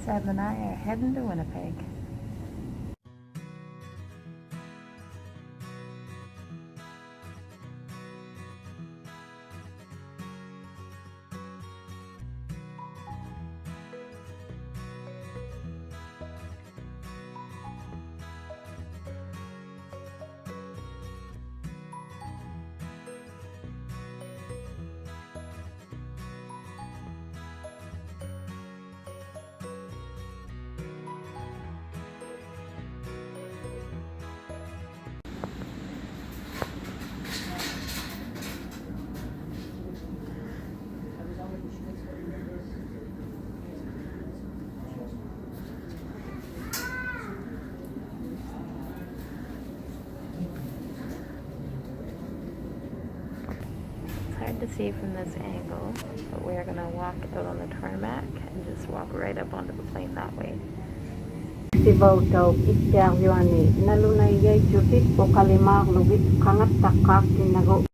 Seb and I are heading to Winnipeg. Hard to see from this angle, but we're gonna walk out on the tarmac and just walk right up onto the plane that way. Festival daw interview ani nalunay gay jutit o kalimak lugit kangat takak kinago.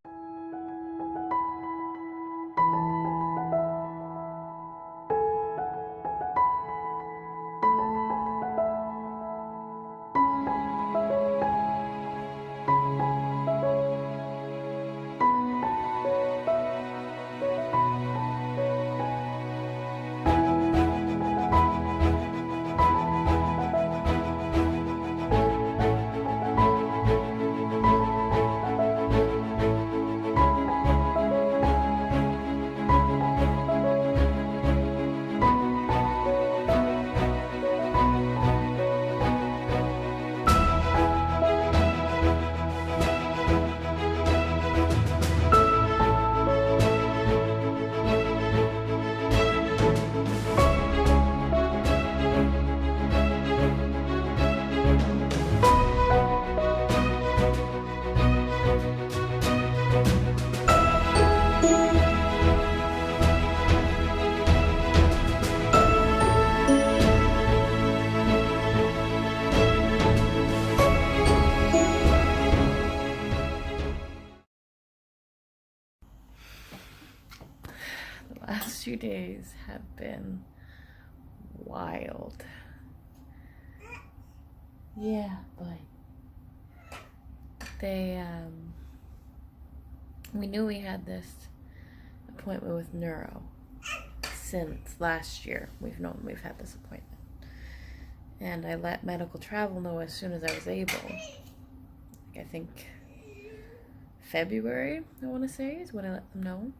The last 2 days have been wild. Yeah, but we knew we had this appointment with neuro since last year. We've known we've had this appointment. And I let medical travel know as soon as I was able. I think February, I want to say, is when I let them know.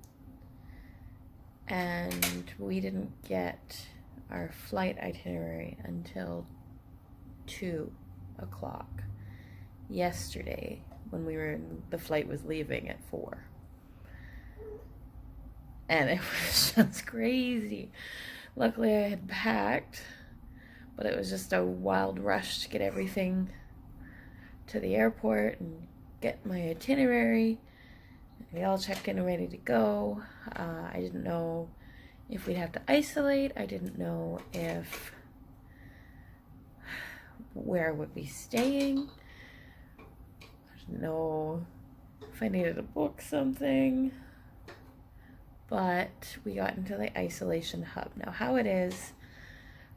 And we didn't get our flight itinerary until 2 o'clock yesterday when the flight was leaving at 4. And it was just crazy. Luckily I had packed, but it was just a wild rush to get everything to the airport and get my itinerary. We all checked in and ready to go. I didn't know if we'd have to isolate. I didn't know where I would be staying. I didn't know if I needed to book something. But we got into the isolation hub. Now, how it is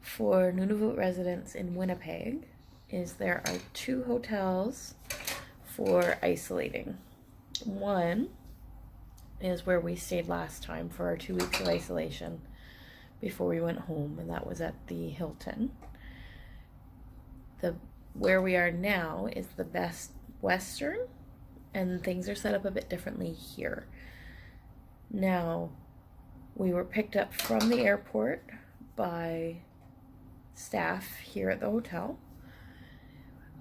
for Nunavut residents in Winnipeg is there are 2 hotels for isolating. One is where we stayed last time for our 2 weeks of isolation before we went home, and that was at the Hilton. Where we are now is the Best Western, and things are set up a bit differently here. Now, we were picked up from the airport by staff here at the hotel.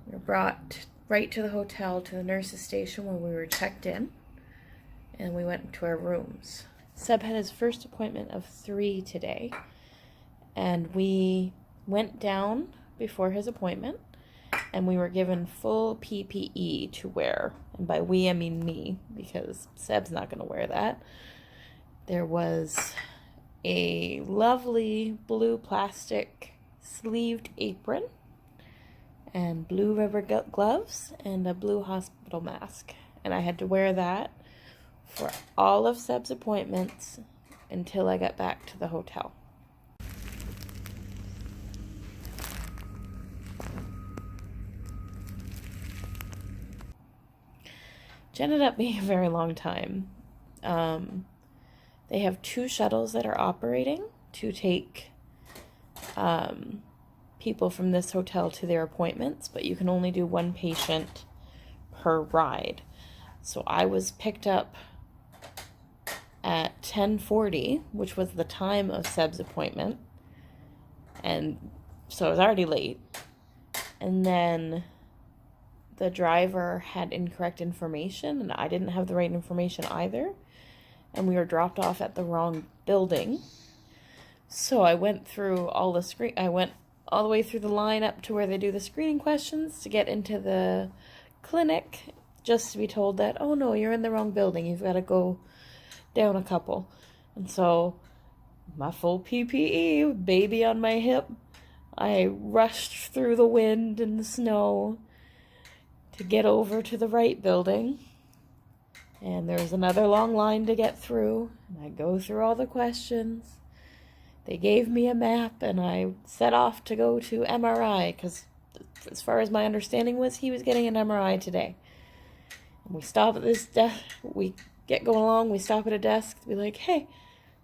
We were brought right to the hotel, to the nurse's station where we were checked in, and we went to our rooms. Seb had his first appointment of 3 today, and we went down before his appointment, and we were given full PPE to wear. And by we, I mean me, because Seb's not going to wear that. There was a lovely blue plastic sleeved apron and blue rubber gloves and a blue hospital mask. And I had to wear that for all of Seb's appointments until I got back to the hotel. which ended up being a very long time. They have 2 shuttles that are operating to take people from this hotel to their appointments, but you can only do 1 patient per ride. So I was picked up at 10:40, which was the time of Seb's appointment, and so I was already late. And then the driver had incorrect information, and I didn't have the right information either, and we were dropped off at the wrong building. So I went through all the I went all the way through the line up to where they do the screening questions to get into the clinic, just to be told that, oh no, you're in the wrong building, you've got to go down a couple. And so my full PPE, baby on my hip, I rushed through the wind and the snow to get over to the right building. And there was another long line to get through, and I go through all the questions. They gave me a map, and I set off to go to MRI, because as far as my understanding was, he was getting an MRI today. And we stop at this desk, we get going along, we stop at a desk to be like, hey,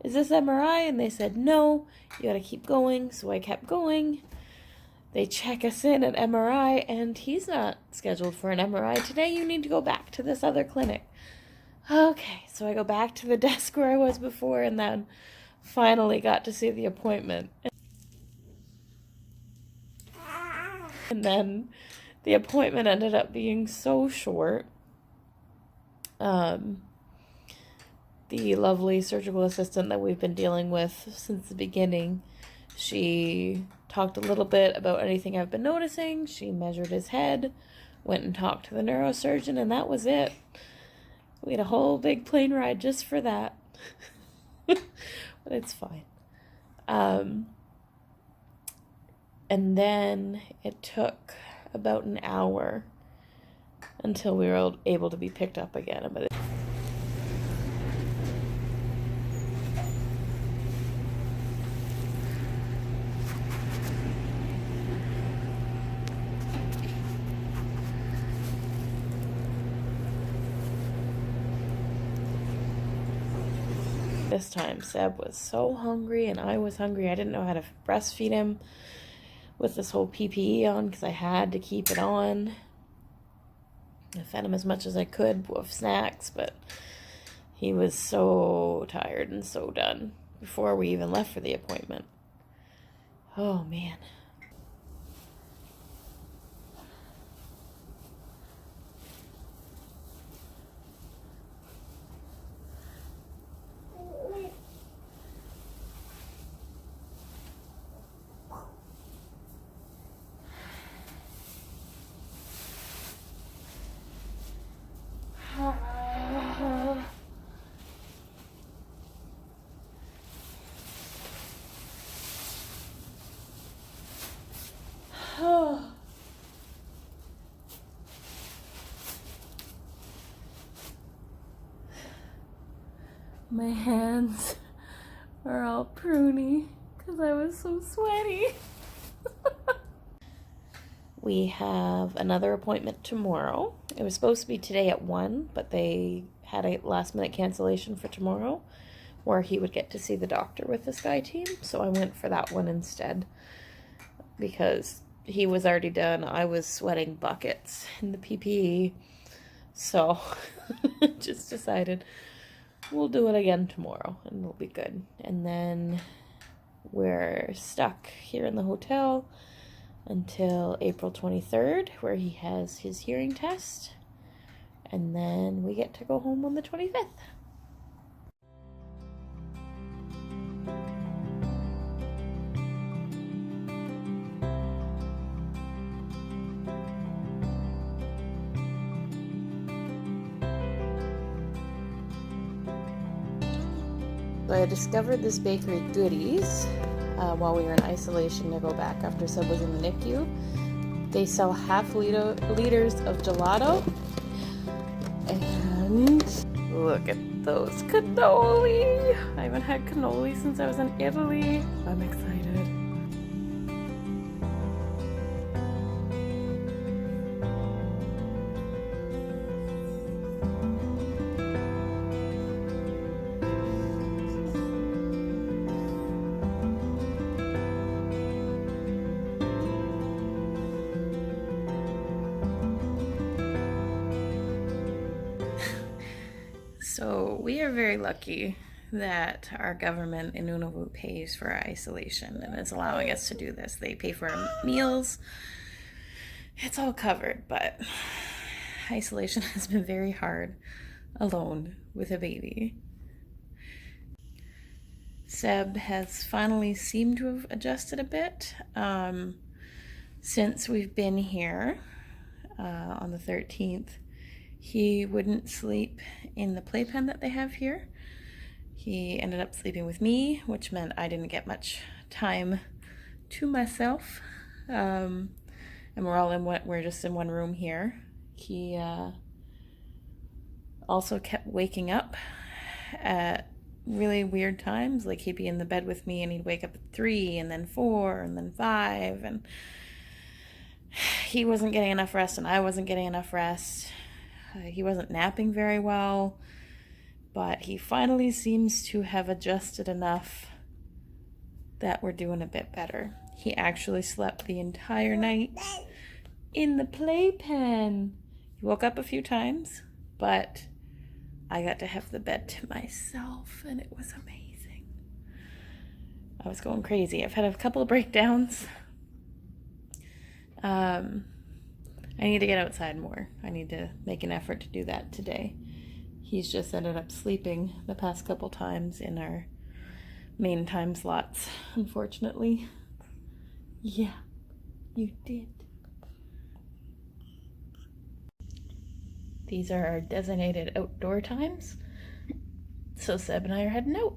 is this MRI? And they said, no, you gotta keep going. So I kept going. They check us in at MRI, and he's not scheduled for an MRI today. You need to go back to this other clinic. Okay, so I go back to the desk where I was before, and then finally got to see the appointment. And then the appointment ended up being so short. The lovely surgical assistant that we've been dealing with since the beginning, she talked a little bit about anything I've been noticing. She measured his head, went and talked to the neurosurgeon, and that was it. We had a whole big plane ride just for that. But it's fine. And then it took about an hour until we were able to be picked up again. But this time Seb was so hungry and I was hungry. I didn't know how to breastfeed him with this whole PPE on because I had to keep it on. I fed him as much as I could with snacks, but he was so tired and so done before we even left for the appointment. Oh man. My hands are all pruny because I was so sweaty. We have another appointment tomorrow. It was supposed to be today at 1, but they had a last-minute cancellation for tomorrow where he would get to see the doctor with the Sky team. So I went for that one instead because he was already done. I was sweating buckets in the PPE. So just decided we'll do it again tomorrow and it'll be good. And then we're stuck here in the hotel until April 23rd, where he has his hearing test. And then we get to go home on the 25th. So I discovered this bakery Goodies while we were in isolation to go back after Seb was in the NICU. They sell liters of gelato. And look at those cannoli. I haven't had cannoli since I was in Italy. I'm excited. So we are very lucky that our government in Nunavut pays for our isolation and is allowing us to do this. They pay for our meals. It's all covered, but isolation has been very hard alone with a baby. Seb has finally seemed to have adjusted a bit since we've been here on the 13th. He wouldn't sleep in the playpen that they have here. He ended up sleeping with me, which meant I didn't get much time to myself. And we're just in one room here. He also kept waking up at really weird times. Like, he'd be in the bed with me and he'd wake up at 3 and then 4 and then 5, and he wasn't getting enough rest and I wasn't getting enough rest. He wasn't napping very well, but he finally seems to have adjusted enough that we're doing a bit better. He actually slept the entire night in the playpen. He woke up a few times, but I got to have the bed to myself, and it was amazing. I was going crazy. I've had a couple of breakdowns. I need to get outside more. I need to make an effort to do that today. He's just ended up sleeping the past couple times in our main time slots, unfortunately. Yeah, you did. These are our designated outdoor times. So Seb and I are heading out.